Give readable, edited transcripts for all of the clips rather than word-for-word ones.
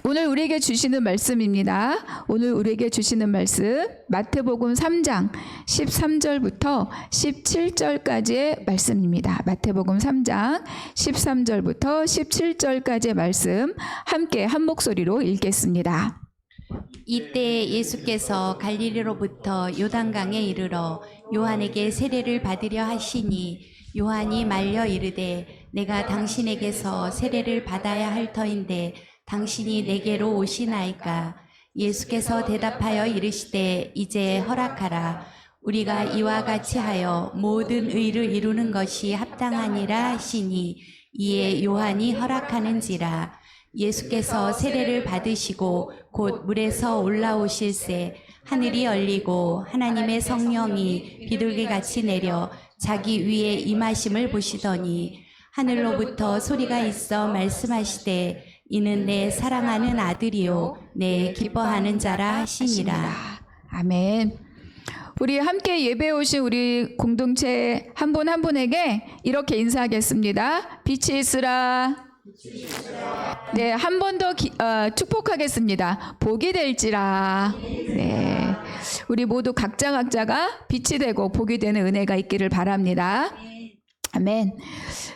오늘 우리에게 주시는 말씀입니다. 오늘 우리에게 주시는 말씀 마태복음 3장 13절부터 17절까지의 말씀입니다. 마태복음 3장 13절부터 17절까지의 말씀 함께 한 목소리로 읽겠습니다. 이때 예수께서 갈릴리로부터 요단강에 이르러 요한에게 세례를 받으려 하시니 요한이 말려 이르되 내가 당신에게서 세례를 받아야 할 터인데 당신이 내게로 오시나이까. 예수께서 대답하여 이르시되 이제 허락하라. 우리가 이와 같이 하여 모든 의를 이루는 것이 합당하니라 하시니 이에 요한이 허락하는지라. 예수께서 세례를 받으시고 곧 물에서 올라오실새 하늘이 열리고 하나님의 성령이 비둘기같이 내려 자기 위에 임하심을 보시더니 하늘로부터 소리가 있어 말씀하시되 이는 내 사랑하는 아들이요 내 기뻐하는 자라 하시니라. 아멘. 우리 함께 예배에 오신 우리 공동체 한 분 한 분에게 이렇게 인사하겠습니다. 빛이 있으라. 네, 한 번 더 축복하겠습니다. 복이 될지라. 네, 우리 모두 각자가 빛이 되고 복이 되는 은혜가 있기를 바랍니다. 아멘.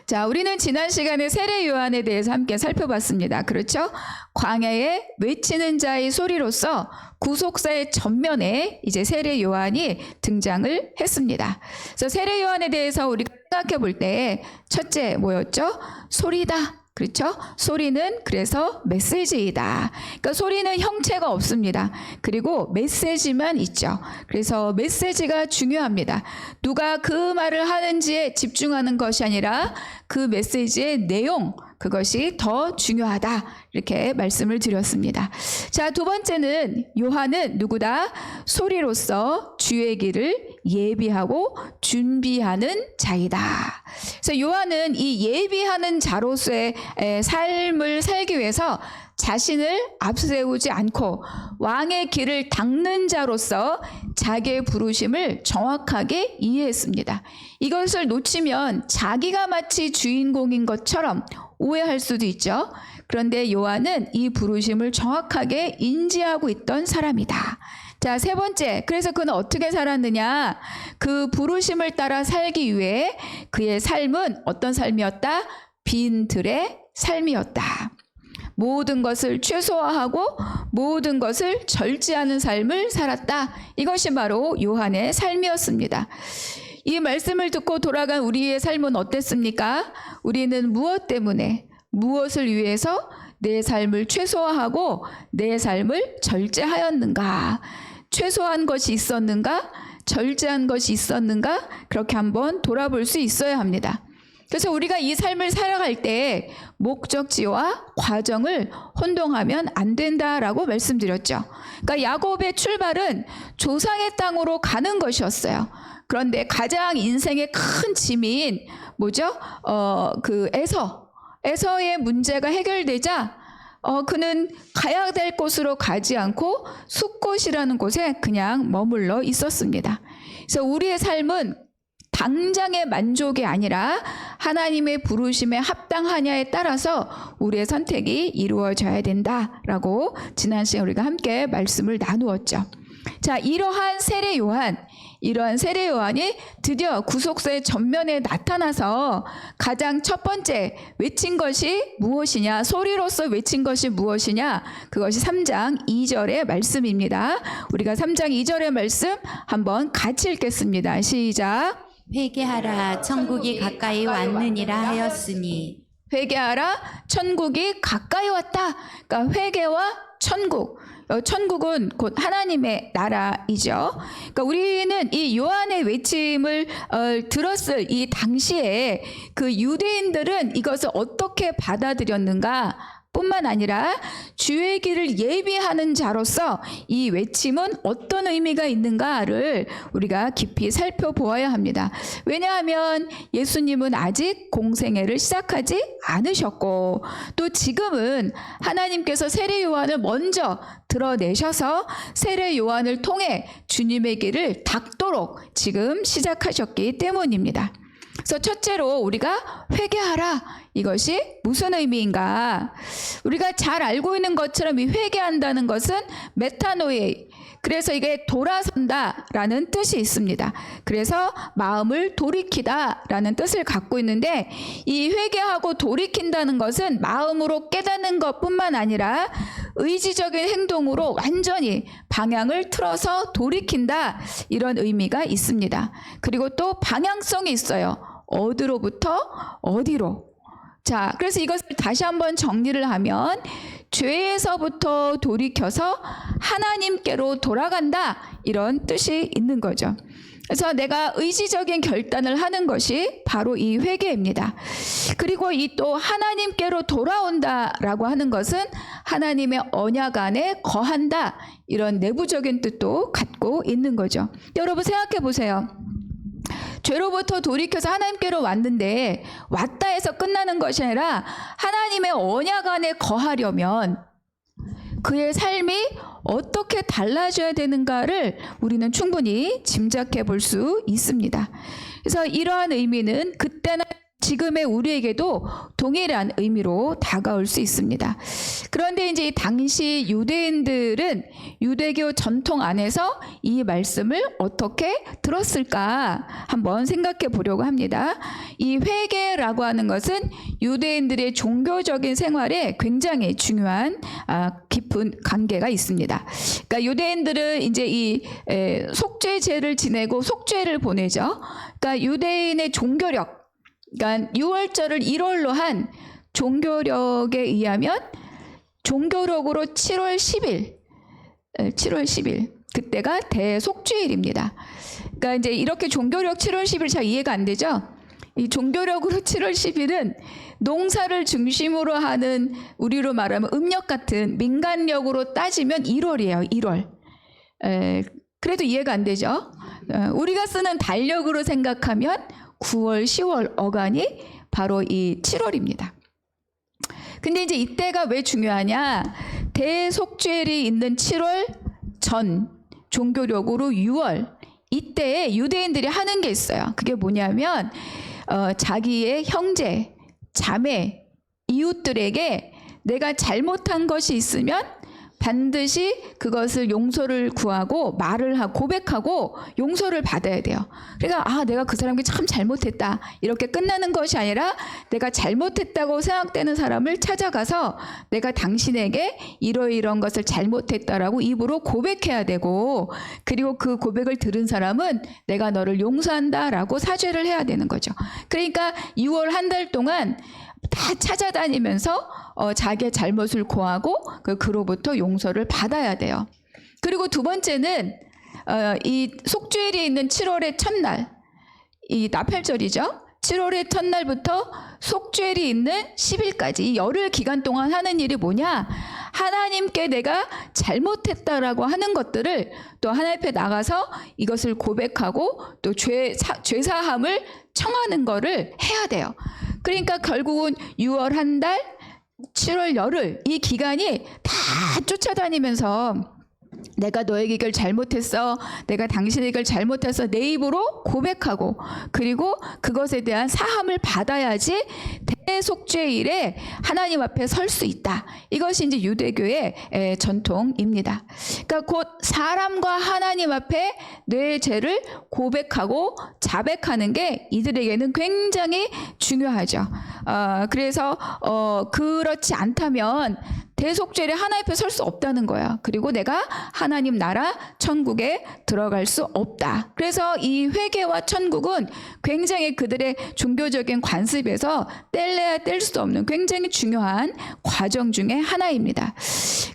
자, 우리는 지난 시간에 세례 요한에 대해서 함께 살펴봤습니다. 그렇죠? 광야에 외치는 자의 소리로서 구속사의 전면에 이제 세례 요한이 등장을 했습니다. 그래서 세례 요한에 대해서 우리가 생각해 볼 때 첫째 뭐였죠? 소리다. 그렇죠? 소리는 그래서 메시지이다. 그러니까 소리는 형체가 없습니다. 그리고 메시지만 있죠. 그래서 메시지가 중요합니다. 누가 그 말을 하는지에 집중하는 것이 아니라 그 메시지의 내용, 그것이 더 중요하다. 이렇게 말씀을 드렸습니다. 자, 두 번째는 요한은 누구다? 소리로서 주의 길을 예비하고 준비하는 자이다. 그래서 요한은 이 예비하는 자로서의 삶을 살기 위해서 자신을 앞세우지 않고 왕의 길을 닦는 자로서 자기의 부르심을 정확하게 이해했습니다. 이것을 놓치면 자기가 마치 주인공인 것처럼 오해할 수도 있죠. 그런데 요한은 이 부르심을 정확하게 인지하고 있던 사람이다. 자, 세 번째. 그래서 그는 어떻게 살았느냐? 그 부르심을 따라 살기 위해 그의 삶은 어떤 삶이었다? 빈들의 삶이었다. 모든 것을 최소화하고 모든 것을 절제하는 삶을 살았다. 이것이 바로 요한의 삶이었습니다. 이 말씀을 듣고 돌아간 우리의 삶은 어땠습니까? 우리는 무엇 때문에, 무엇을 위해서 내 삶을 최소화하고 내 삶을 절제하였는가? 최소한 것이 있었는가? 절제한 것이 있었는가? 그렇게 한번 돌아볼 수 있어야 합니다. 그래서 우리가 이 삶을 살아갈 때 목적지와 과정을 혼동하면 안 된다라고 말씀드렸죠. 그러니까 야곱의 출발은 조상의 땅으로 가는 것이었어요. 그런데 가장 인생의 큰 짐인 뭐죠? 그 에서의 문제가 해결되자 그는 가야 될 곳으로 가지 않고 숫곳이라는 곳에 그냥 머물러 있었습니다. 그래서 우리의 삶은 당장의 만족이 아니라 하나님의 부르심에 합당하냐에 따라서 우리의 선택이 이루어져야 된다라고 지난 시간에 우리가 함께 말씀을 나누었죠. 자, 이러한 세례 요한이 드디어 구속사의 전면에 나타나서 가장 첫 번째 외친 것이 무엇이냐? 소리로서 외친 것이 무엇이냐? 그것이 3장 2절의 말씀입니다. 우리가 3장 2절의 말씀 한번 같이 읽겠습니다. 시작. 회개하라 천국이 가까이 왔느니라 하였으니. 회개하라 천국이 가까이 왔다. 그러니까 회개와 천국. 천국은 곧 하나님의 나라이죠. 그러니까 우리는 이 요한의 외침을 들었을 이 당시에 그 유대인들은 이것을 어떻게 받아들였는가? 뿐만 아니라 주의 길을 예비하는 자로서 이 외침은 어떤 의미가 있는가를 우리가 깊이 살펴보아야 합니다. 왜냐하면 예수님은 아직 공생애를 시작하지 않으셨고 또 지금은 하나님께서 세례 요한을 먼저 드러내셔서 세례 요한을 통해 주님의 길을 닦도록 지금 시작하셨기 때문입니다. 그래서 첫째로 우리가 회개하라. 이것이 무슨 의미인가? 우리가 잘 알고 있는 것처럼 이 회개한다는 것은 메타노에, 그래서 이게 돌아선다라는 뜻이 있습니다. 그래서 마음을 돌이키다라는 뜻을 갖고 있는데, 이 회개하고 돌이킨다는 것은 마음으로 깨닫는 것뿐만 아니라 의지적인 행동으로 완전히 방향을 틀어서 돌이킨다, 이런 의미가 있습니다. 그리고 또 방향성이 있어요. 어디로부터 어디로. 자, 그래서 이것을 다시 한번 정리를 하면 죄에서부터 돌이켜서 하나님께로 돌아간다, 이런 뜻이 있는 거죠. 그래서 내가 의지적인 결단을 하는 것이 바로 이 회개입니다. 그리고 이 또 하나님께로 돌아온다라고 하는 것은 하나님의 언약 안에 거한다, 이런 내부적인 뜻도 갖고 있는 거죠. 여러분 생각해 보세요. 죄로부터 돌이켜서 하나님께로 왔는데, 왔다 해서 끝나는 것이 아니라 하나님의 언약 안에 거하려면 그의 삶이 어떻게 달라져야 되는가를 우리는 충분히 짐작해 볼 수 있습니다. 그래서 이러한 의미는 그때나 지금의 우리에게도 동일한 의미로 다가올 수 있습니다. 그런데 이제 당시 유대인들은 유대교 전통 안에서 이 말씀을 어떻게 들었을까 한번 생각해 보려고 합니다. 이 회개라고 하는 것은 유대인들의 종교적인 생활에 굉장히 중요한 깊은 관계가 있습니다. 그러니까 유대인들은 이제 이 속죄제를 지내고 속죄를 보내죠. 그러니까 유대인의 종교력, 그러니까 6월절을 1월로 한 종교력에 의하면 종교력으로 7월 10일 그때가 대속죄일입니다. 그러니까 이제 이렇게 종교력 7월 10일 잘 이해가 안 되죠? 이 종교력으로 7월 10일은 농사를 중심으로 하는, 우리로 말하면 음력 같은 민간력으로 따지면 1월이에요. 1월. 그래도 이해가 안 되죠? 우리가 쓰는 달력으로 생각하면 9월, 10월 어간이 바로 이 7월입니다. 근데 이제 이때가 왜 중요하냐? 대속죄일이 있는 7월 전, 종교력으로 6월, 이때에 유대인들이 하는 게 있어요. 그게 뭐냐면 자기의 형제, 자매, 이웃들에게 내가 잘못한 것이 있으면 반드시 그것을 용서를 구하고 말을 하고 고백하고 용서를 받아야 돼요. 그러니까 내가 그 사람에게 참 잘못했다, 이렇게 끝나는 것이 아니라 내가 잘못했다고 생각되는 사람을 찾아가서 내가 당신에게 이러이러한 것을 잘못했다라고 입으로 고백해야 되고, 그리고 그 고백을 들은 사람은 내가 너를 용서한다라고 사죄를 해야 되는 거죠. 그러니까 6월 한 달 동안 다 찾아다니면서 자기의 잘못을 고하고 그로부터 용서를 받아야 돼요. 그리고 두 번째는 이 속죄일이 있는 7월의 첫날, 이 나팔절이죠. 7월의 첫날부터 속죄일이 있는 10일까지 이 열흘 기간 동안 하는 일이 뭐냐? 하나님께 내가 잘못했다라고 하는 것들을 또 하나님 앞에 나가서 이것을 고백하고 또 죄사함을 청하는 거를 해야 돼요. 그러니까 결국은 6월 한 달, 7월 열흘, 이 기간이 다 쫓아다니면서 내가 너에게 이걸 잘못했어, 내가 당신에게 이걸 잘못했어, 내 입으로 고백하고, 그리고 그것에 대한 사함을 받아야지 대속죄일에 하나님 앞에 설 수 있다. 이것이 이제 유대교의 전통입니다. 그러니까 곧 사람과 하나님 앞에 내 죄를 고백하고 자백하는 게 이들에게는 굉장히 중요하죠. 그래서 그렇지 않다면 대속죄일에 하나님 앞에 설 수 없다는 거야. 그리고 내가 하나님 나라 천국에 들어갈 수 없다. 그래서 이 회개와 천국은 굉장히 그들의 종교적인 관습에서 뗄래야 뗄 수 없는 굉장히 중요한 과정 중에 하나입니다.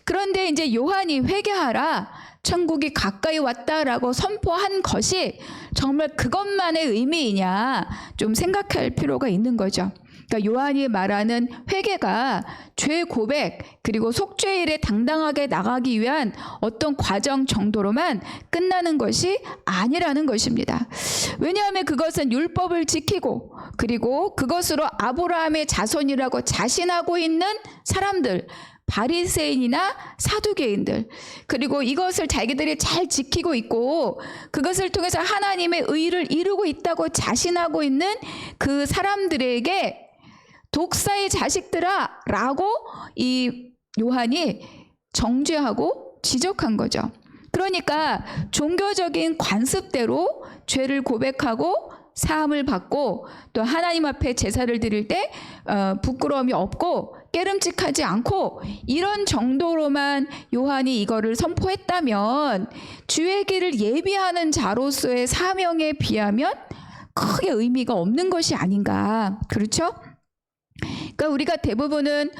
그런데 이제 요한이 회개하라, 천국이 가까이 왔다라고 선포한 것이 정말 그것만의 의미이냐 좀 생각할 필요가 있는 거죠. 그러니까 요한이 말하는 회개가 죄 고백 그리고 속죄일에 당당하게 나가기 위한 어떤 과정 정도로만 끝나는 것이 아니라는 것입니다. 왜냐하면 그것은 율법을 지키고 그리고 그것으로 아브라함의 자손이라고 자신하고 있는 사람들, 바리새인이나 사두개인들, 그리고 이것을 자기들이 잘 지키고 있고 그것을 통해서 하나님의 의를 이루고 있다고 자신하고 있는 그 사람들에게 독사의 자식들아 라고 이 요한이 정죄하고 지적한 거죠. 그러니까 종교적인 관습대로 죄를 고백하고 사함을 받고 또 하나님 앞에 제사를 드릴 때 부끄러움이 없고 깨름직하지 않고 이런 정도로만 요한이 이거를 선포했다면 주의 길을 예비하는 자로서의 사명에 비하면 크게 의미가 없는 것이 아닌가. 그렇죠? 그러니까 우리가 대부분은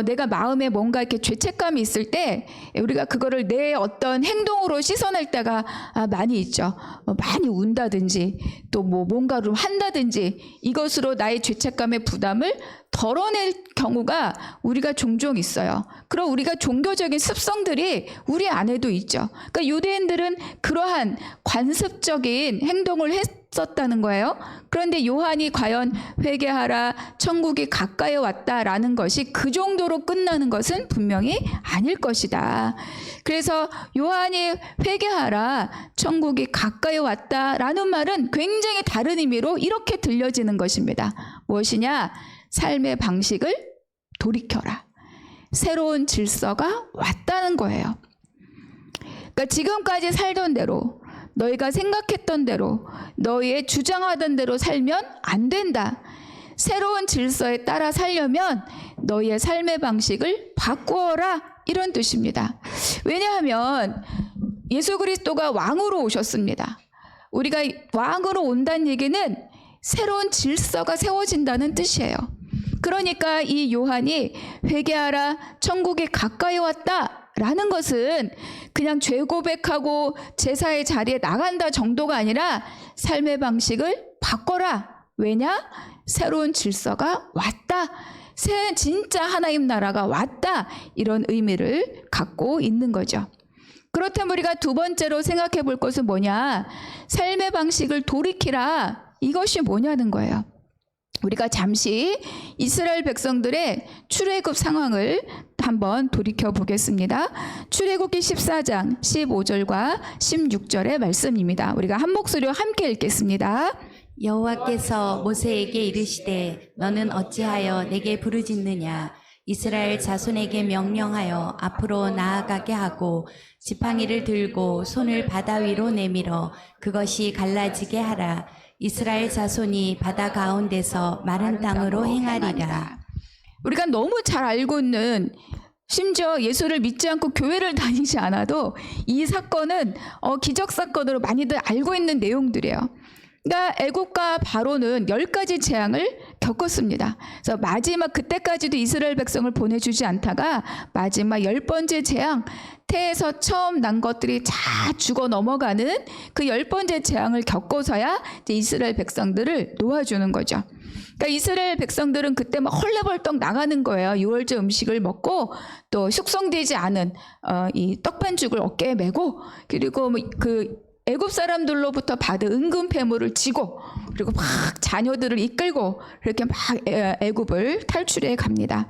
내가 마음에 뭔가 이렇게 죄책감이 있을 때 우리가 그거를 내 어떤 행동으로 씻어낼 때가 많이 있죠. 많이 운다든지 또 뭔가를 한다든지 이것으로 나의 죄책감의 부담을 덜어낼 경우가 우리가 종종 있어요. 그럼 우리가 종교적인 습성들이 우리 안에도 있죠. 그러니까 유대인들은 그러한 관습적인 행동을 했었다는 거예요. 그런데 요한이 과연 회개하라 천국이 가까이 왔다라는 것이 그 정도로 끝나는 것은 분명히 아닐 것이다. 그래서 요한이 회개하라 천국이 가까이 왔다라는 말은 굉장히 다른 의미로 이렇게 들려지는 것입니다. 무엇이냐? 삶의 방식을 돌이켜라. 새로운 질서가 왔다는 거예요. 그러니까 지금까지 살던 대로 너희가 생각했던 대로 너희의 주장하던 대로 살면 안 된다. 새로운 질서에 따라 살려면 너희의 삶의 방식을 바꾸어라. 이런 뜻입니다. 왜냐하면 예수 그리스도가 왕으로 오셨습니다. 우리가 왕으로 온다는 얘기는 새로운 질서가 세워진다는 뜻이에요. 그러니까 이 요한이 회개하라 천국이 가까이 왔다 라는 것은 그냥 죄 고백하고 제사의 자리에 나간다 정도가 아니라 삶의 방식을 바꿔라. 왜냐? 새로운 질서가 왔다. 진짜 하나님 나라가 왔다. 이런 의미를 갖고 있는 거죠. 그렇다면 우리가 두 번째로 생각해 볼 것은 뭐냐? 삶의 방식을 돌이키라. 이것이 뭐냐는 거예요. 우리가 잠시 이스라엘 백성들의 출애굽 상황을 한번 돌이켜 보겠습니다. 출애굽기 14장 15절과 16절의 말씀입니다. 우리가 한 목소리로 함께 읽겠습니다. 여호와께서 모세에게 이르시되 너는 어찌하여 내게 부르짖느냐? 이스라엘 자손에게 명령하여 앞으로 나아가게 하고 지팡이를 들고 손을 바다 위로 내밀어 그것이 갈라지게 하라. 이스라엘 자손이 바다 가운데서 마른 땅으로 행하리라. 우리가 너무 잘 알고 있는, 심지어 예수를 믿지 않고 교회를 다니지 않아도 이 사건은 기적 사건으로 많이들 알고 있는 내용들이에요. 그러니까 애국가 바로는 10가지 재앙을 겪었습니다. 그래서 마지막 그때까지도 이스라엘 백성을 보내주지 않다가 마지막 10번째 재앙, 태에서 처음 난 것들이 다 죽어 넘어가는 그 10번째 재앙을 겪고서야 이제 이스라엘 백성들을 놓아주는 거죠. 그러니까 이스라엘 백성들은 그때 막 헐레벌떡 나가는 거예요. 유월절 음식을 먹고 또 숙성되지 않은 이 떡반죽을 어깨에 메고, 그리고 그 애굽 사람들로부터 받은 은금 패물을 지고, 그리고 막 자녀들을 이끌고 이렇게 막 애굽을 탈출해 갑니다.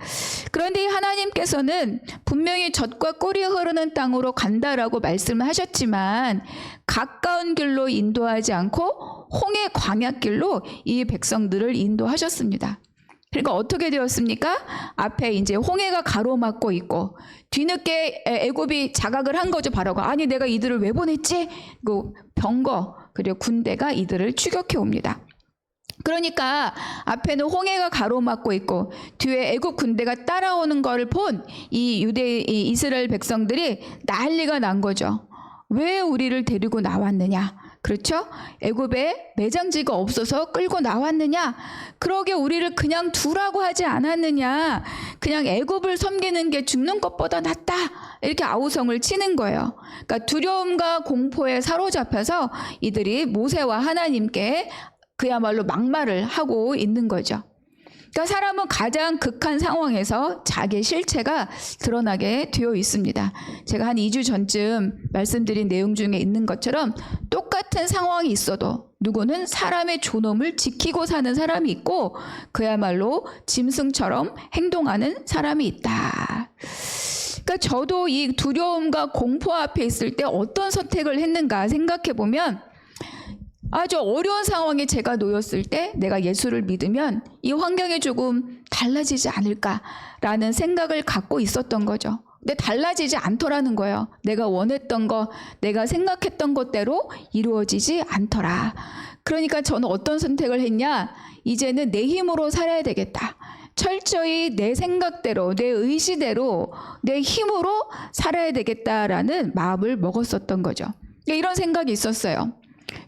그런데 하나님께서는 분명히 젖과 꿀이 흐르는 땅으로 간다라고 말씀을 하셨지만 가까운 길로 인도하지 않고 홍해 광야길로 이 백성들을 인도하셨습니다. 그러니까 어떻게 되었습니까? 앞에 이제 홍해가 가로막고 있고 뒤늦게 애굽이 자각을 한 거죠. 바로가 아니 내가 이들을 왜 보냈지? 그 병거 그리고 군대가 이들을 추격해 옵니다. 그러니까 앞에는 홍해가 가로막고 있고 뒤에 애굽 군대가 따라오는 것을 본 이 이스라엘 백성들이 난리가 난 거죠. 왜 우리를 데리고 나왔느냐? 그렇죠? 애굽에 매장지가 없어서 끌고 나왔느냐? 그러게 우리를 그냥 두라고 하지 않았느냐? 그냥 애굽을 섬기는 게 죽는 것보다 낫다. 이렇게 아우성을 치는 거예요. 그러니까 두려움과 공포에 사로잡혀서 이들이 모세와 하나님께 그야말로 막말을 하고 있는 거죠. 그러니까 사람은 가장 극한 상황에서 자기의 실체가 드러나게 되어 있습니다. 제가 한 2주 전쯤 말씀드린 내용 중에 있는 것처럼 똑같은 상황이 있어도 누구는 사람의 존엄을 지키고 사는 사람이 있고 그야말로 짐승처럼 행동하는 사람이 있다. 그러니까 저도 이 두려움과 공포 앞에 있을 때 어떤 선택을 했는가 생각해 보면 아주 어려운 상황에 제가 놓였을 때 내가 예수를 믿으면 이 환경이 조금 달라지지 않을까라는 생각을 갖고 있었던 거죠. 근데 달라지지 않더라는 거예요. 내가 원했던 거, 내가 생각했던 것대로 이루어지지 않더라. 그러니까 저는 어떤 선택을 했냐? 이제는 내 힘으로 살아야 되겠다. 철저히 내 생각대로, 내 의지대로, 내 힘으로 살아야 되겠다라는 마음을 먹었었던 거죠. 이런 생각이 있었어요.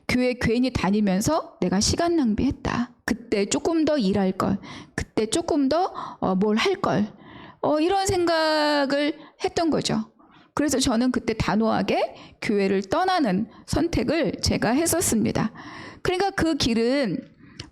교회 괜히 다니면서 내가 시간 낭비했다. 그때 조금 더 일할 걸. 그때 조금 더 뭘 할 걸. 이런 생각을 했던 거죠. 그래서 저는 그때 단호하게 교회를 떠나는 선택을 제가 했었습니다. 그러니까 그 길은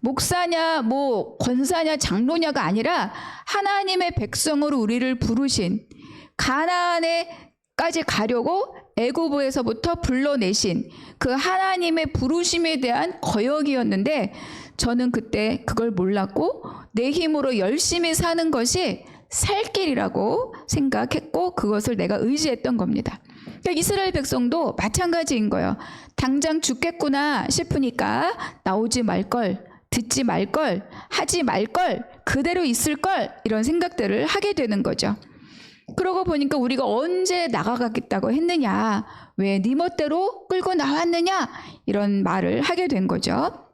목사냐 뭐 권사냐 장로냐가 아니라 하나님의 백성으로 우리를 부르신 가나안에까지 가려고 애고부에서부터 불러내신 그 하나님의 부르심에 대한 거역이었는데 저는 그때 그걸 몰랐고 내 힘으로 열심히 사는 것이 살 길이라고 생각했고 그것을 내가 의지했던 겁니다. 그러니까 이스라엘 백성도 마찬가지인 거예요. 당장 죽겠구나 싶으니까 나오지 말걸, 듣지 말걸, 하지 말걸, 그대로 있을걸 이런 생각들을 하게 되는 거죠. 그러고 보니까 우리가 언제 나가겠다고 했느냐, 왜 네 멋대로 끌고 나왔느냐 이런 말을 하게 된 거죠.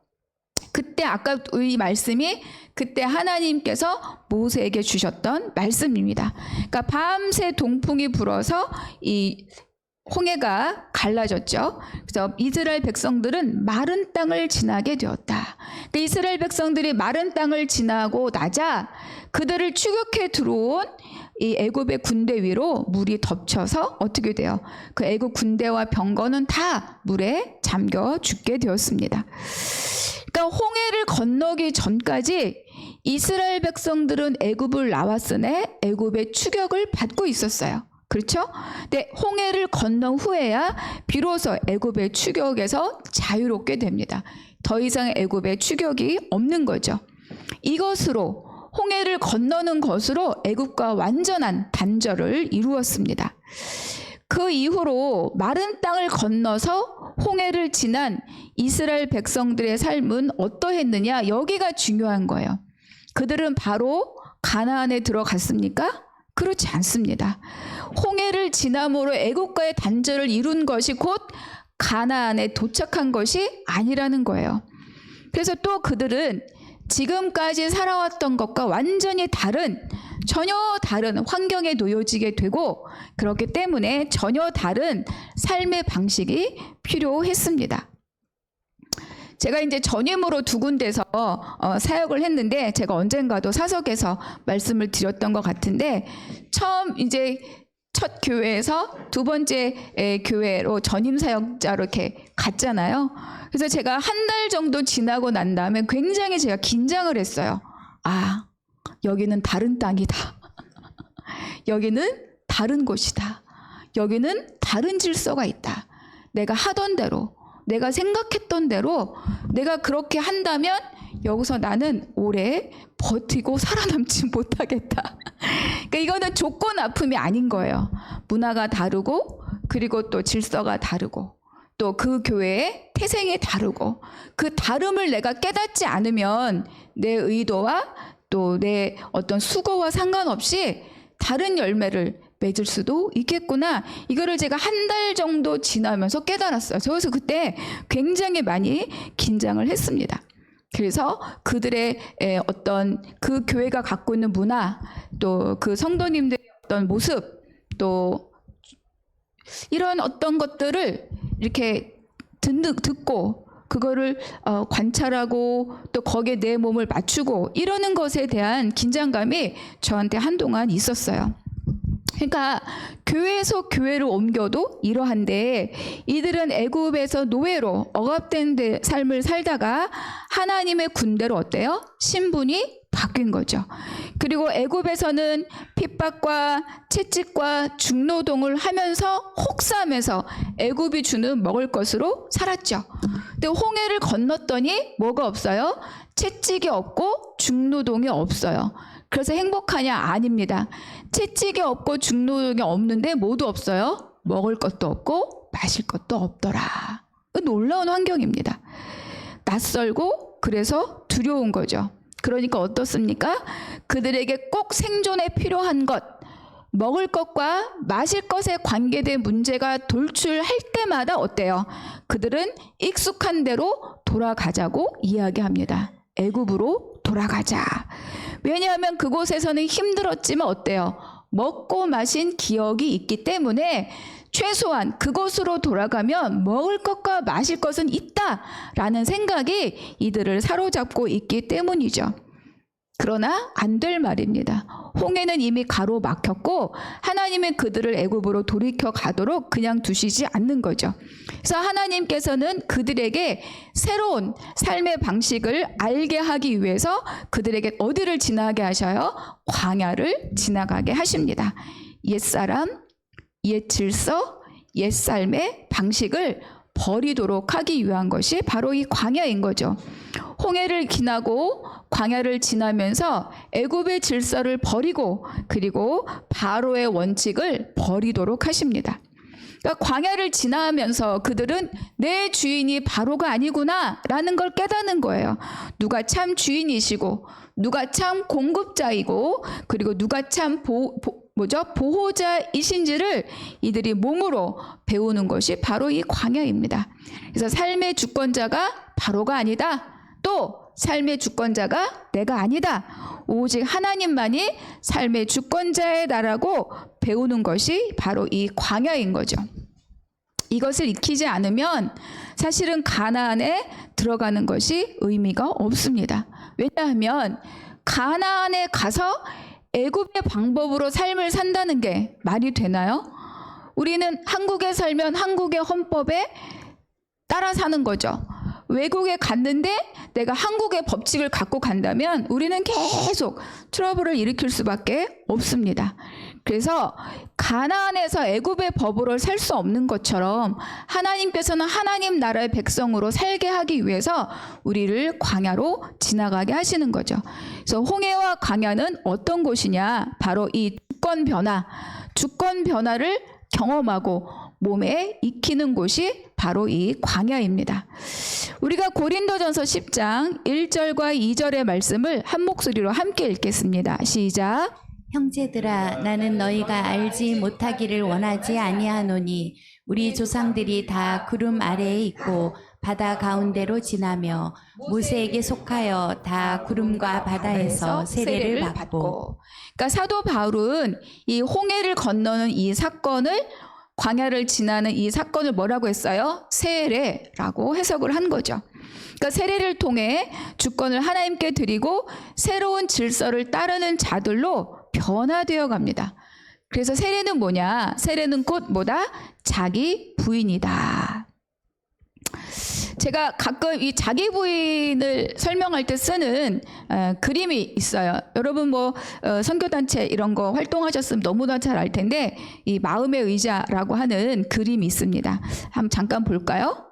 그때 아까 이 말씀이 그때 하나님께서 모세에게 주셨던 말씀입니다. 그러니까 밤새 동풍이 불어서 이 홍해가 갈라졌죠. 그래서 이스라엘 백성들은 마른 땅을 지나게 되었다. 그러니까 이스라엘 백성들이 마른 땅을 지나고 나자 그들을 추격해 들어온 이 애굽의 군대 위로 물이 덮쳐서 어떻게 돼요? 그 애굽 군대와 병거는 다 물에 잠겨 죽게 되었습니다. 그러니까 홍해를 건너기 전까지 이스라엘 백성들은 애굽을 나왔으니 애굽의 추격을 받고 있었어요. 그렇죠? 근데 홍해를 건넌 후에야 비로소 애굽의 추격에서 자유롭게 됩니다. 더 이상 애굽의 추격이 없는 거죠. 이것으로 홍해를 건너는 것으로 애굽과 완전한 단절을 이루었습니다. 그 이후로 마른 땅을 건너서 홍해를 지난 이스라엘 백성들의 삶은 어떠했느냐? 여기가 중요한 거예요. 그들은 바로 가나안에 들어갔습니까? 그렇지 않습니다. 홍해를 지남으로 애국과의 단절을 이룬 것이 곧 가나안에 도착한 것이 아니라는 거예요. 그래서 또 그들은 지금까지 살아왔던 것과 완전히 전혀 다른 환경에 놓여지게 되고 그렇기 때문에 전혀 다른 삶의 방식이 필요했습니다. 제가 이제 전임으로 2군데서 사역을 했는데 제가 언젠가도 사석에서 말씀을 드렸던 것 같은데 처음 이제 첫 교회에서 2번째 교회로 전임 사역자로 이렇게 갔잖아요. 그래서 제가 한 달 정도 지나고 난 다음에 굉장히 제가 긴장을 했어요. 아, 여기는 다른 땅이다. 여기는 다른 곳이다. 여기는 다른 질서가 있다. 내가 하던 대로, 내가 생각했던 대로 내가 그렇게 한다면 여기서 나는 오래 버티고 살아남지 못하겠다. 그러니까 이거는 조건 아픔이 아닌 거예요. 문화가 다르고 그리고 또 질서가 다르고 또 그 교회의 태생이 다르고 그 다름을 내가 깨닫지 않으면 내 의도와 또 내 어떤 수고와 상관없이 다른 열매를 맺을 수도 있겠구나. 이거를 제가 한 달 정도 지나면서 깨달았어요. 그래서 그때 굉장히 많이 긴장을 했습니다. 그래서 그들의 어떤 그 교회가 갖고 있는 문화, 또 그 성도님들의 어떤 모습, 또 이런 어떤 것들을 이렇게 듣고 그거를 관찰하고 또 거기에 내 몸을 맞추고 이러는 것에 대한 긴장감이 저한테 한동안 있었어요. 그러니까 교회에서 교회를 옮겨도 이러한데 이들은 애굽에서 노예로 억압된 삶을 살다가 하나님의 군대로 어때요? 신분이 바뀐 거죠. 그리고 애굽에서는 핍박과 채찍과 중노동을 하면서 혹사하면서 애굽이 주는 먹을 것으로 살았죠. 근데 홍해를 건넜더니 뭐가 없어요? 채찍이 없고 중노동이 없어요. 그래서 행복하냐? 아닙니다. 채찍이 없고 중노동이 없는데 뭐도 없어요? 먹을 것도 없고 마실 것도 없더라. 놀라운 환경입니다. 낯설고 그래서 두려운 거죠. 그러니까 어떻습니까? 그들에게 꼭 생존에 필요한 것, 먹을 것과 마실 것에 관계된 문제가 돌출할 때마다 어때요? 그들은 익숙한 대로 돌아가자고 이야기합니다. 애굽으로 돌아가자. 왜냐하면 그곳에서는 힘들었지만 어때요? 먹고 마신 기억이 있기 때문에 최소한 그곳으로 돌아가면 먹을 것과 마실 것은 있다라는 생각이 이들을 사로잡고 있기 때문이죠. 그러나 안 될 말입니다. 홍해는 이미 가로막혔고 하나님은 그들을 애굽으로 돌이켜 가도록 그냥 두시지 않는 거죠. 그래서 하나님께서는 그들에게 새로운 삶의 방식을 알게 하기 위해서 그들에게 어디를 지나게 하셔요? 광야를 지나가게 하십니다. 옛사람, 옛 질서, 옛 삶의 방식을 버리도록 하기 위한 것이 바로 이 광야인 거죠. 홍해를 지나고 광야를 지나면서 애굽의 질서를 버리고 그리고 바로의 원칙을 버리도록 하십니다. 그러니까 광야를 지나면서 그들은 내 주인이 바로가 아니구나라는 걸 깨닫는 거예요. 누가 참 주인이시고 누가 참 공급자이고 그리고 누가 참 보호자이신지를 이들이 몸으로 배우는 것이 바로 이 광야입니다. 그래서 삶의 주권자가 바로가 아니다. 또 삶의 주권자가 내가 아니다. 오직 하나님만이 삶의 주권자의 나라고 배우는 것이 바로 이 광야인 거죠. 이것을 익히지 않으면 사실은 가나안에 들어가는 것이 의미가 없습니다. 왜냐하면 가나안에 가서 애굽의 방법으로 삶을 산다는 게 말이 되나요? 우리는 한국에 살면 한국의 헌법에 따라 사는 거죠. 외국에 갔는데 내가 한국의 법칙을 갖고 간다면 우리는 계속 트러블을 일으킬 수밖에 없습니다. 그래서 가나안에서 애굽의 법으로 살 수 없는 것처럼 하나님께서는 하나님 나라의 백성으로 살게 하기 위해서 우리를 광야로 지나가게 하시는 거죠. 그래서 홍해와 광야는 어떤 곳이냐? 바로 이 주권 변화를 경험하고 몸에 익히는 곳이 바로 이 광야입니다. 우리가 고린도전서 10장 1절과 2절의 말씀을 한 목소리로 함께 읽겠습니다. 시작. 형제들아 나는 너희가 알지 못하기를 원하지 아니하노니 우리 조상들이 다 구름 아래에 있고 바다 가운데로 지나며 모세에게 속하여 다 구름과 바다에서 세례를 받고. 그러니까 사도 바울은 이 홍해를 건너는 이 사건을 광야를 지나는 이 사건을 뭐라고 했어요? 세례라고 해석을 한 거죠. 그러니까 세례를 통해 주권을 하나님께 드리고 새로운 질서를 따르는 자들로 변화되어 갑니다. 그래서 세례는 뭐냐? 세례는 곧 뭐다? 자기 부인이다. 제가 가끔 이 자기 부인을 설명할 때 쓰는 그림이 있어요. 여러분 선교단체 이런 거 활동하셨으면 너무나 잘 알 텐데 이 마음의 의자라고 하는 그림이 있습니다. 한번 잠깐 볼까요?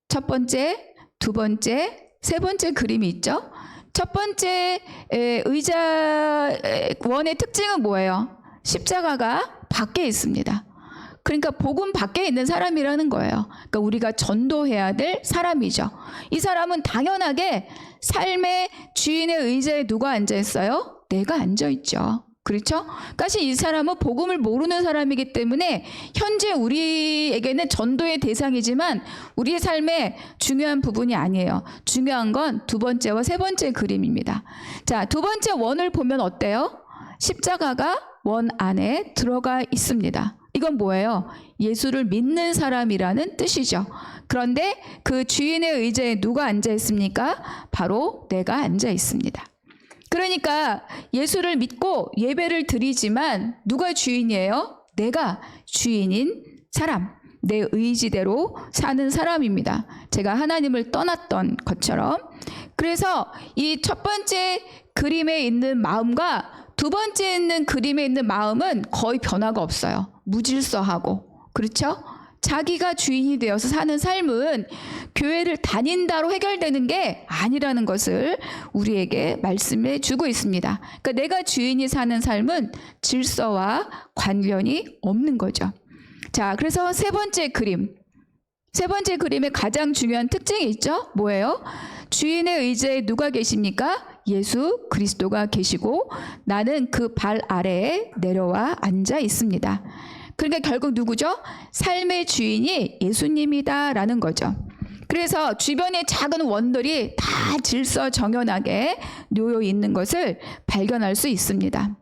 첫 번째, 두 번째, 세 번째 그림이 있죠. 첫 번째 의자 원의 특징은 뭐예요? 십자가가 밖에 있습니다. 그러니까 복음 밖에 있는 사람이라는 거예요. 그러니까 우리가 전도해야 될 사람이죠. 이 사람은 당연하게 삶의 주인의 의자에 누가 앉아 있어요? 내가 앉아 있죠. 그렇죠? 사실 이 사람은 복음을 모르는 사람이기 때문에 현재 우리에게는 전도의 대상이지만 우리의 삶의 중요한 부분이 아니에요. 중요한 건 두 번째와 세 번째 그림입니다. 자, 두 번째 원을 보면 어때요? 십자가가 원 안에 들어가 있습니다. 이건 뭐예요? 예수를 믿는 사람이라는 뜻이죠. 그런데 그 주인의 의자에 누가 앉아 있습니까? 바로 내가 앉아 있습니다. 그러니까 예수를 믿고 예배를 드리지만 누가 주인이에요? 내가 주인인 사람, 내 의지대로 사는 사람입니다. 제가 하나님을 떠났던 것처럼. 그래서 이 첫 번째 그림에 있는 마음과 두 번째 있는 그림에 있는 마음은 거의 변화가 없어요. 무질서하고. 그렇죠? 자기가 주인이 되어서 사는 삶은 교회를 다닌다로 해결되는 게 아니라는 것을 우리에게 말씀해 주고 있습니다. 그러니까 내가 주인이 사는 삶은 질서와 관련이 없는 거죠. 자, 그래서 세 번째 그림의 가장 중요한 특징이 있죠. 뭐예요? 주인의 의지에 누가 계십니까? 예수 그리스도가 계시고 나는 그 발 아래에 내려와 앉아 있습니다. 그러니까 결국 누구죠? 삶의 주인이 예수님이다라는 거죠. 그래서 주변의 작은 원들이 다 질서 정연하게 놓여 있는 것을 발견할 수 있습니다.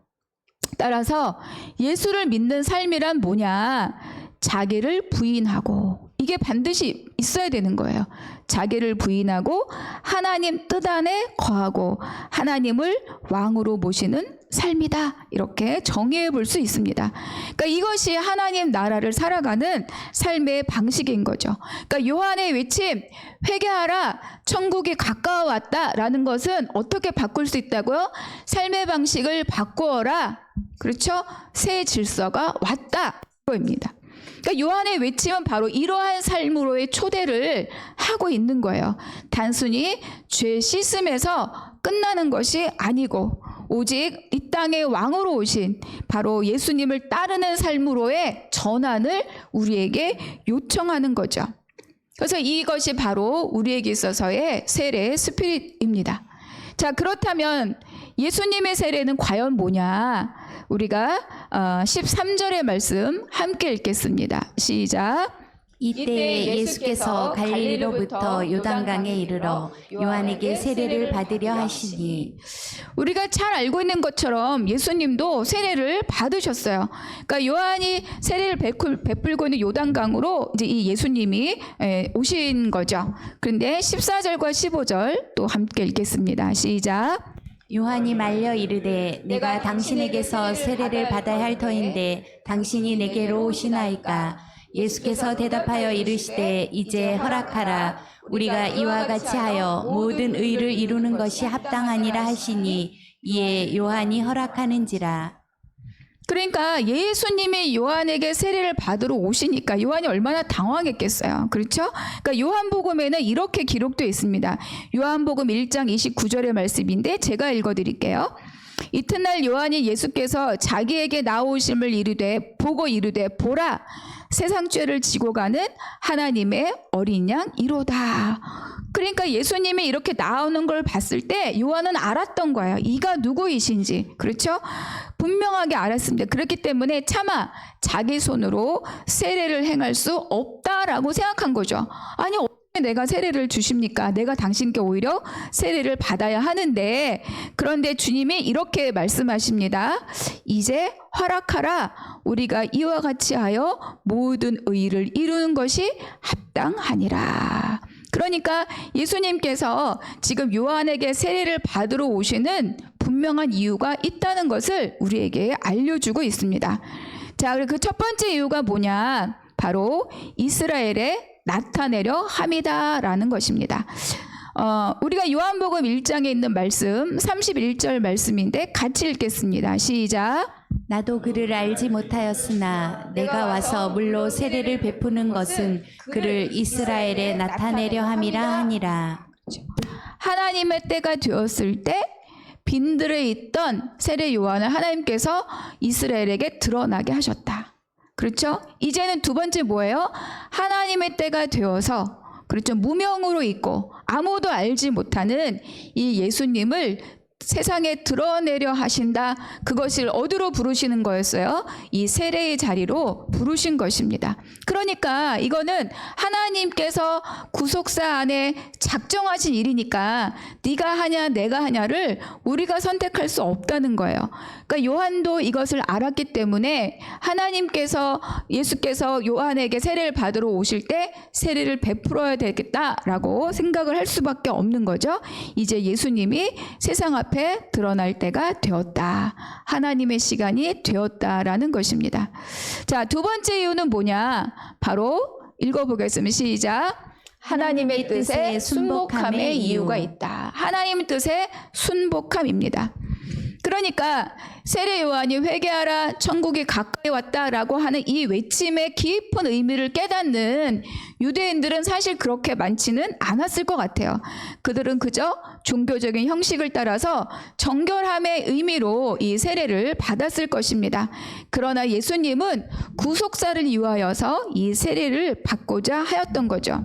따라서 예수를 믿는 삶이란 뭐냐? 자기를 부인하고, 이게 반드시 있어야 되는 거예요. 자기를 부인하고 하나님 뜻 안에 거하고 하나님을 왕으로 모시는 삶이다. 이렇게 정의해 볼 수 있습니다. 그러니까 이것이 하나님 나라를 살아가는 삶의 방식인 거죠. 그러니까 요한의 외침, 회개하라, 천국이 가까워 왔다라는 것은 어떻게 바꿀 수 있다고요? 삶의 방식을 바꾸어라. 그렇죠? 새 질서가 왔다. 이거입니다. 그러니까 요한의 외침은 바로 이러한 삶으로의 초대를 하고 있는 거예요. 단순히 죄 씻음에서 끝나는 것이 아니고 오직 이 땅의 왕으로 오신 바로 예수님을 따르는 삶으로의 전환을 우리에게 요청하는 거죠. 그래서 이것이 바로 우리에게 있어서의 세례의 스피릿입니다. 자, 그렇다면 예수님의 세례는 과연 뭐냐? 우리가 13절의 말씀 함께 읽겠습니다. 시작. 이때 예수께서 갈릴리로부터 요단강에 이르러 요한에게 세례를 받으려 하시니. 우리가 잘 알고 있는 것처럼 예수님도 세례를 받으셨어요. 그러니까 요한이 세례를 베풀고 있는 요단강으로 이제 이 예수님이 오신 거죠. 그런데 14절과 15절 또 함께 읽겠습니다. 시작. 요한이 말려 이르되 내가 당신에게서 세례를 받아야 할 터인데 당신이 내게로 오시나이까. 예수께서 대답하여 이르시되 이제 허락하라. 우리가 이와 같이 하여 모든 의를 이루는 것이 합당하니라 하시니 이에 요한이 허락하는지라. 그러니까 예수님이 요한에게 세례를 받으러 오시니까 요한이 얼마나 당황했겠어요. 그렇죠? 그러니까 요한복음에는 이렇게 기록되어 있습니다. 요한복음 1장 29절의 말씀인데 제가 읽어드릴게요. 이튿날 요한이 예수께서 자기에게 나오심을 보고 이르되 보라, 세상 죄를 지고 가는 하나님의 어린 양 이로다. 그러니까 예수님이 이렇게 나오는 걸 봤을 때 요한은 알았던 거예요. 이가 누구이신지. 그렇죠? 분명하게 알았습니다. 그렇기 때문에 차마 자기 손으로 세례를 행할 수 없다라고 생각한 거죠. 아니, 어떻게 내가 세례를 주십니까? 내가 당신께 오히려 세례를 받아야 하는데, 그런데 주님이 이렇게 말씀하십니다. 이제 허락하라. 우리가 이와 같이 하여 모든 의를 이루는 것이 합당하니라. 그러니까 예수님께서 지금 요한에게 세례를 받으러 오시는 분명한 이유가 있다는 것을 우리에게 알려주고 있습니다. 자, 그 첫 번째 이유가 뭐냐? 바로 이스라엘에 나타내려 함이다라는 것입니다. 우리가 요한복음 1장에 있는 말씀 31절 말씀인데 같이 읽겠습니다. 시작. 나도 그를 알지 못하였으나 내가 와서 물로 세례를 베푸는 것은 그를 이스라엘에 나타내려 함이라 하니라. 하나님의 때가 되었을 때 빈들에 있던 세례 요한을 하나님께서 이스라엘에게 드러나게 하셨다. 그렇죠? 이제는 두 번째 뭐예요? 하나님의 때가 되어서, 그렇죠, 무명으로 있고 아무도 알지 못하는 이 예수님을 세상에 드러내려 하신다. 그것을 어디로 부르시는 거였어요? 이 세례의 자리로 부르신 것입니다. 그러니까 이거는 하나님께서 구속사 안에 작정하신 일이니까 네가 하냐 내가 하냐를 우리가 선택할 수 없다는 거예요. 그러니까 요한도 이것을 알았기 때문에 예수께서 요한에게 세례를 받으러 오실 때 세례를 베풀어야 되겠다라고 생각을 할 수밖에 없는 거죠. 이제 예수님이 세상 앞에 드러날 때가 되었다. 하나님의 시간이 되었다라는 것입니다. 자, 두 번째 이유는 뭐냐? 바로 읽어보겠습니다. 시작. 하나님의 뜻에 순복함의 이유가 있다. 하나님의 뜻에 순복함입니다. 그러니까 세례 요한이 회개하라 천국이 가까이 왔다라고 하는 이 외침의 깊은 의미를 깨닫는 유대인들은 사실 그렇게 많지는 않았을 것 같아요. 그들은 그저 종교적인 형식을 따라서 정결함의 의미로 이 세례를 받았을 것입니다. 그러나 예수님은 구속사를 위하여서 이 세례를 받고자 하였던 거죠.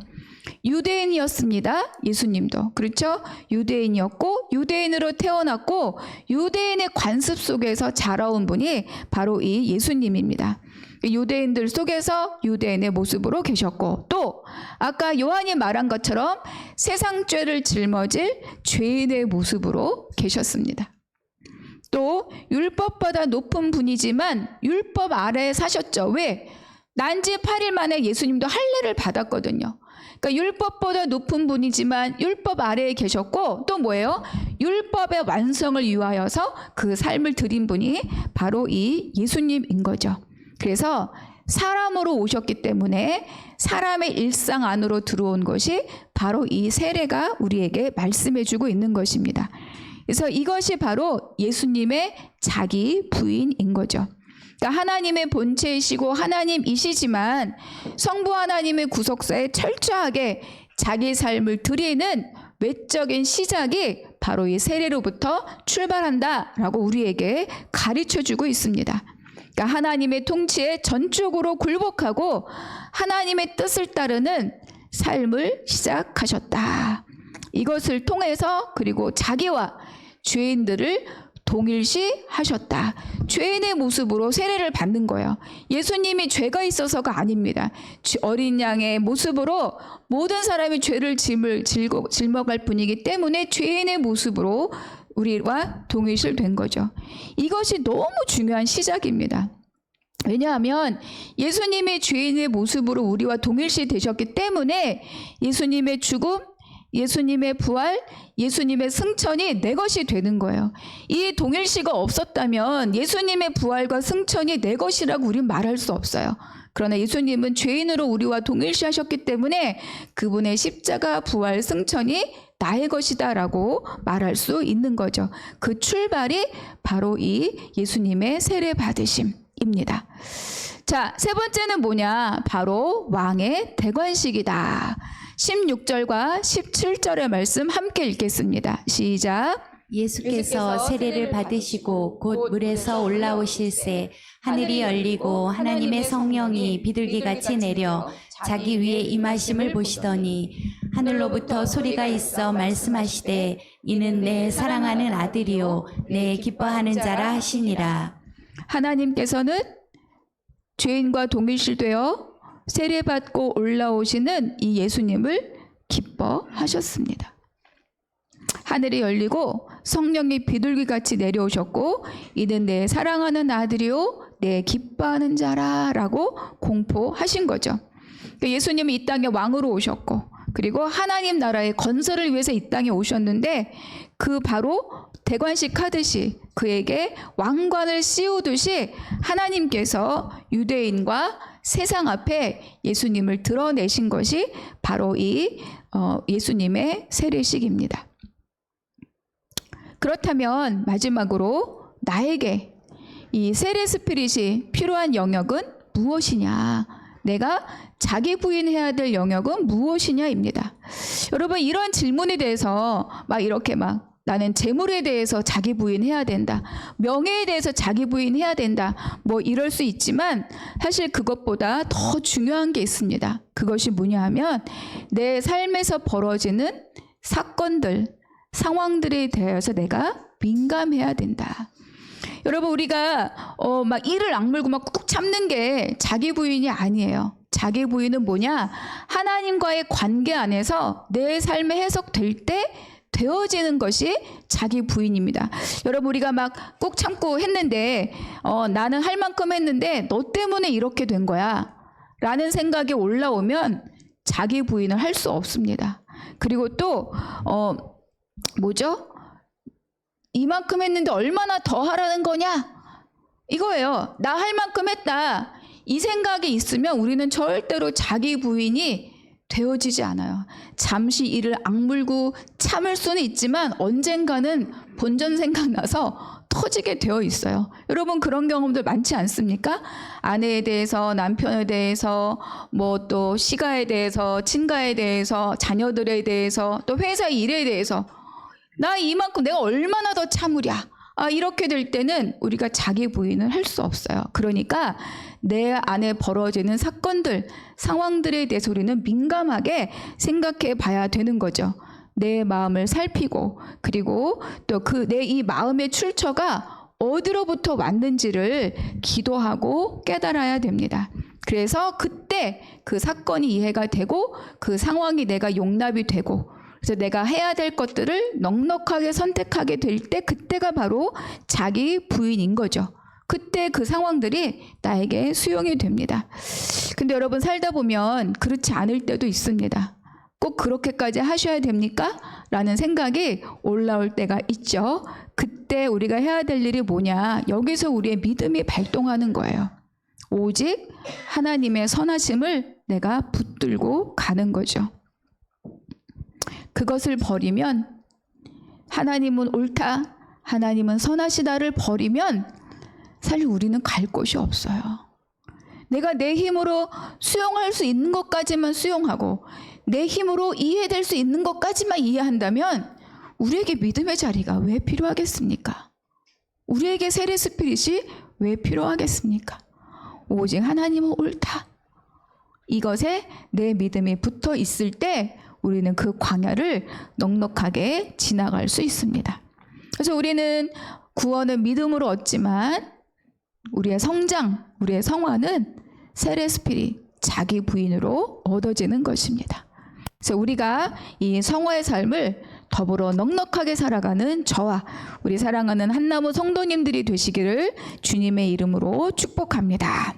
유대인이었습니다. 예수님도. 그렇죠? 유대인이었고 유대인으로 태어났고 유대인의 관습 속에서 자라온 분이 바로 이 예수님입니다. 유대인들 속에서 유대인의 모습으로 계셨고 또 아까 요한이 말한 것처럼 세상 죄를 짊어질 죄인의 모습으로 계셨습니다. 또 율법보다 높은 분이지만 율법 아래에 사셨죠. 왜? 난지 8일 만에 예수님도 할례를 받았거든요. 그러니까 율법보다 높은 분이지만 율법 아래에 계셨고 또 뭐예요? 율법의 완성을 위하여서 그 삶을 드린 분이 바로 이 예수님인 거죠. 그래서 사람으로 오셨기 때문에 사람의 일상 안으로 들어온 것이 바로 이 세례가 우리에게 말씀해주고 있는 것입니다. 그래서 이것이 바로 예수님의 자기 부인인 거죠. 그러니까 하나님의 본체이시고 하나님이시지만 성부 하나님의 구속사에 철저하게 자기 삶을 드리는 외적인 시작이 바로 이 세례로부터 출발한다라고 우리에게 가르쳐주고 있습니다. 그러니까 하나님의 통치에 전적으로 굴복하고 하나님의 뜻을 따르는 삶을 시작하셨다. 이것을 통해서 그리고 자기와 죄인들을 동일시 하셨다. 죄인의 모습으로 세례를 받는 거예요. 예수님이 죄가 있어서가 아닙니다. 어린 양의 모습으로 모든 사람이 죄를 짊어갈 뿐이기 때문에 죄인의 모습으로 우리와 동일시된 거죠. 이것이 너무 중요한 시작입니다. 왜냐하면 예수님이 죄인의 모습으로 우리와 동일시 되셨기 때문에 예수님의 죽음, 예수님의 부활, 예수님의 승천이 내 것이 되는 거예요. 이 동일시가 없었다면 예수님의 부활과 승천이 내 것이라고 우리는 말할 수 없어요. 그러나 예수님은 죄인으로 우리와 동일시하셨기 때문에 그분의 십자가, 부활, 승천이 나의 것이다라고 말할 수 있는 거죠. 그 출발이 바로 이 예수님의 세례 받으심입니다. 자, 세 번째는 뭐냐? 바로 왕의 대관식이다. 16절과 17절의 말씀 함께 읽겠습니다. 시작. 예수께서 세례를 받으시고 곧 물에서 올라오실새 하늘이 열리고 하나님의 성령이 비둘기같이 내려 자기 위에 임하심을 보시더니 하늘로부터 소리가 있어 말씀하시되 이는 내 사랑하는 아들이요 내 기뻐하는 자라 하시니라. 하나님께서는 죄인과 동일시되어 세례받고 올라오시는 이 예수님을 기뻐하셨습니다. 하늘이 열리고 성령이 비둘기같이 내려오셨고 이는 내 사랑하는 아들이요 내 기뻐하는 자라 라고 공포하신 거죠. 예수님은 이 땅에 왕으로 오셨고 그리고 하나님 나라의 건설을 위해서 이 땅에 오셨는데 그 바로 대관식 하듯이 그에게 왕관을 씌우듯이 하나님께서 유대인과 세상 앞에 예수님을 드러내신 것이 바로 이 예수님의 세례식입니다. 그렇다면 마지막으로 나에게 이 세례 스피릿이 필요한 영역은 무엇이냐? 내가 자기 부인해야 될 영역은 무엇이냐입니다. 여러분 이런 질문에 대해서 이렇게 나는 재물에 대해서 자기 부인해야 된다. 명예에 대해서 자기 부인해야 된다. 이럴 수 있지만 사실 그것보다 더 중요한 게 있습니다. 그것이 뭐냐 하면 내 삶에서 벌어지는 사건들, 상황들에 대해서 내가 민감해야 된다. 여러분 우리가 이를 악물고 꾹 참는 게 자기 부인이 아니에요. 자기 부인은 뭐냐? 하나님과의 관계 안에서 내 삶에 해석될 때 되어지는 것이 자기 부인입니다. 여러분 우리가 꾹 참고 했는데 나는 할 만큼 했는데 너 때문에 이렇게 된 거야 라는 생각이 올라오면 자기 부인을 할 수 없습니다. 그리고 또 이만큼 했는데 얼마나 더 하라는 거냐? 이거예요. 나 할 만큼 했다. 이 생각이 있으면 우리는 절대로 자기 부인이 되어지지 않아요. 잠시 이를 악물고 참을 수는 있지만 언젠가는 본전 생각나서 터지게 되어 있어요. 여러분 그런 경험들 많지 않습니까? 아내에 대해서, 남편에 대해서, 뭐 또 시가에 대해서, 친가에 대해서, 자녀들에 대해서, 또 회사 일에 대해서 나 이만큼 내가 얼마나 더 참으랴. 이렇게 될 때는 우리가 자기 부인을 할 수 없어요. 그러니까 내 안에 벌어지는 사건들, 상황들에 대해서 우리는 민감하게 생각해 봐야 되는 거죠. 내 마음을 살피고, 그리고 또 내 이 마음의 출처가 어디로부터 왔는지를 기도하고 깨달아야 됩니다. 그래서 그때 그 사건이 이해가 되고 그 상황이 내가 용납이 되고, 그래서 내가 해야 될 것들을 넉넉하게 선택하게 될 때 그때가 바로 자기 부인인 거죠. 그때 그 상황들이 나에게 수용이 됩니다. 근데 여러분 살다 보면 그렇지 않을 때도 있습니다. 꼭 그렇게까지 하셔야 됩니까? 라는 생각이 올라올 때가 있죠. 그때 우리가 해야 될 일이 뭐냐? 여기서 우리의 믿음이 발동하는 거예요. 오직 하나님의 선하심을 내가 붙들고 가는 거죠. 그것을 버리면, 하나님은 옳다, 하나님은 선하시다를 버리면 사실 우리는 갈 곳이 없어요. 내가 내 힘으로 수용할 수 있는 것까지만 수용하고 내 힘으로 이해될 수 있는 것까지만 이해한다면 우리에게 믿음의 자리가 왜 필요하겠습니까? 우리에게 세례 스피릿이 왜 필요하겠습니까? 오직 하나님은 옳다. 이것에 내 믿음이 붙어 있을 때 우리는 그 광야를 넉넉하게 지나갈 수 있습니다. 그래서 우리는 구원은 믿음으로 얻지만 우리의 성장, 우리의 성화는 세례 스피릿, 자기 부인으로 얻어지는 것입니다. 그래서 우리가 이 성화의 삶을 더불어 넉넉하게 살아가는 저와 우리 사랑하는 한나무 성도님들이 되시기를 주님의 이름으로 축복합니다.